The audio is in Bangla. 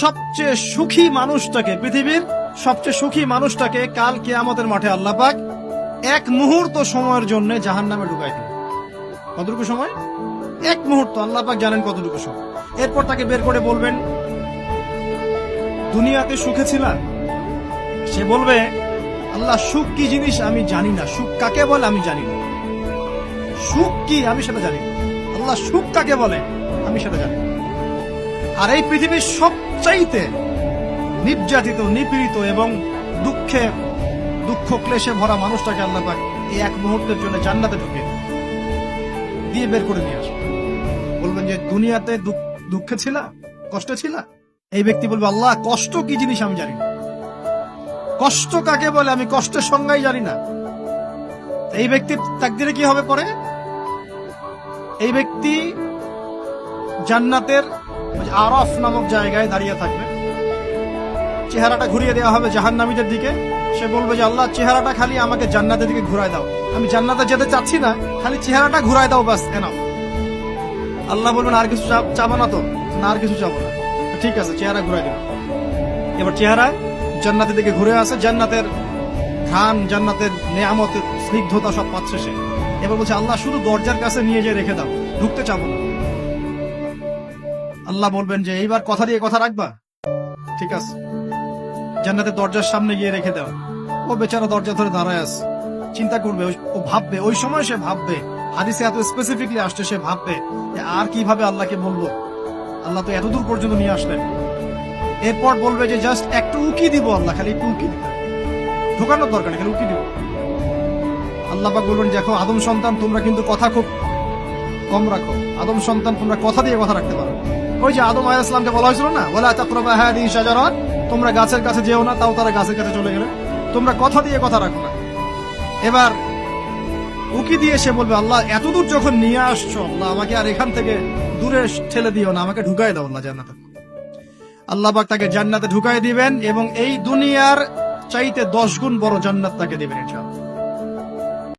সবচেয়ে সুখী মানুষটাকে, পৃথিবীর সবচেয়ে সুখী মানুষটাকে কাল কিয়ামতের মাঠে আল্লাহ পাক এক মুহূর্ত সময়ের জন্য জাহান্নামে ঢুকাই দিবেন। কতটুকু সময়? এক মুহূর্ত। আল্লাহ পাক জানেন কতটুকু সময়। এরপর তাকে বের করে বলবেন, দুনিয়াতে সুখে ছিলাম? সে বলবে, আল্লাহ সুখ কি জিনিস আমি জানি না, সুখ কাকে বলে আমি জানি না, সুখ কি আমি সেটা জানি না। আল্লাহ সুখ কাকে বলে আমি সেটা জানি না। আর এই পৃথিবীর সবচাইতে নির্যাতিত, নিপীড়িত এবং দুঃখ ক্লেশে ভরা মানুষটাকে আল্লাহ পাক এই এক মুহূর্তের জন্য জান্নাতে ঢুকিয়ে দিয়ে বের করে নিয়ে আসবে। বলবেন যে দুনিয়াতে দুঃখে ছিলা, কষ্টে ছিলা? এই ব্যক্তি বলবে, আল্লাহ কষ্ট কি জিনিস আমি জানি না, কষ্ট কাকে বলে আমি কষ্টের সংজ্ঞাই জানি না। এই ব্যক্তির তাকদিরে কি হবে পরে? এই ব্যক্তি জান্নাতের আরাফ নামক জায়গায় দাঁড়িয়ে থাকবে, চেহারাটা ঘুরিয়ে দেওয়া হবে জাহান্নামীদের দিকে। সে বলবে যে আল্লাহ চেহারাটা খালি আমাকে জান্নাতের দিকে ঘুরায় দাও, আমি জান্নাতে যেতে চাচ্ছি না, খালি চেহারাটা ঘুরায় দাও, বাস এনাফ। আল্লাহ বলবেন আর কিছু চাবো না তো? না, আর কিছু চাবো না। ঠিক আছে, চেহারা ঘুরাই দেব। এবার চেহারা জান্নাতের দিকে ঘুরে আসে, জান্নাতের ঘ্রাণ, জান্নাতের নেয়ামতের স্নিগ্ধতা সব পাচ্ছে সে। এবার বলছে আল্লাহ শুধু দরজার কাছে নিয়ে যেয়ে রেখে দাও, ঢুকতে চাবো না। আল্লাহ বলবেন যে এইবার কথা দিয়ে কথা রাখবা? ঠিক আছে, জান্নাতের দরজার সামনে গিয়ে রেখে দাও। ও বেচারা দরজা ধরে দাঁড়ায় আছে, চিন্তা করবে, ও ভাববে, ওই সময় সে ভাববে, হাদিসে এত স্পেসিফিকলি আসছে, সে ভাববে যে আর কিভাবে আল্লাহকে বলবো, আল্লাহ তো এতদূর পর্যন্ত নিয়ে আসলেন। এরপর বলবে যে জাস্ট একটু উকি দিব, আল্লাহ খালি একটু উকি দিতে, ঢোকানোর দরকার নেই, খালি উকি দিব। আল্লাহ পাক বলবেন, দেখো আদম সন্তান তোমরা কিন্তু কথা খুব কম রাখো, আদম সন্তান তোমরা কথা দিয়ে কথা রাখতে পারো। ওই যে আদম আলাইহিস সালামকে বলা হয়েছিল না, ওয়ালা তাকরাবা হাদিহি শাজারা, তোমরা গাছের কাছে যেও না, তাও তারা গাছের কাছে চলে গেলেন। তোমরা কথা দিয়ে কথা রাখো না। এবার উকি দিয়ে সে বলবে, আল্লাহ এতদূর যখন নিয়ে আসছো, আল্লাহ আমাকে আর এখান থেকে দূরে ঠেলে দিও না, আমাকে ঢুকাই দাও আল্লাহ জান্নাতে। আল্লাহ পাক তাকে জান্নাতে ঢুকাই দিবেন এবং এই দুনিয়ার চাইতে 10 গুণ বড় জান্নাত তাকে দিবেন ইনশাআল্লাহ।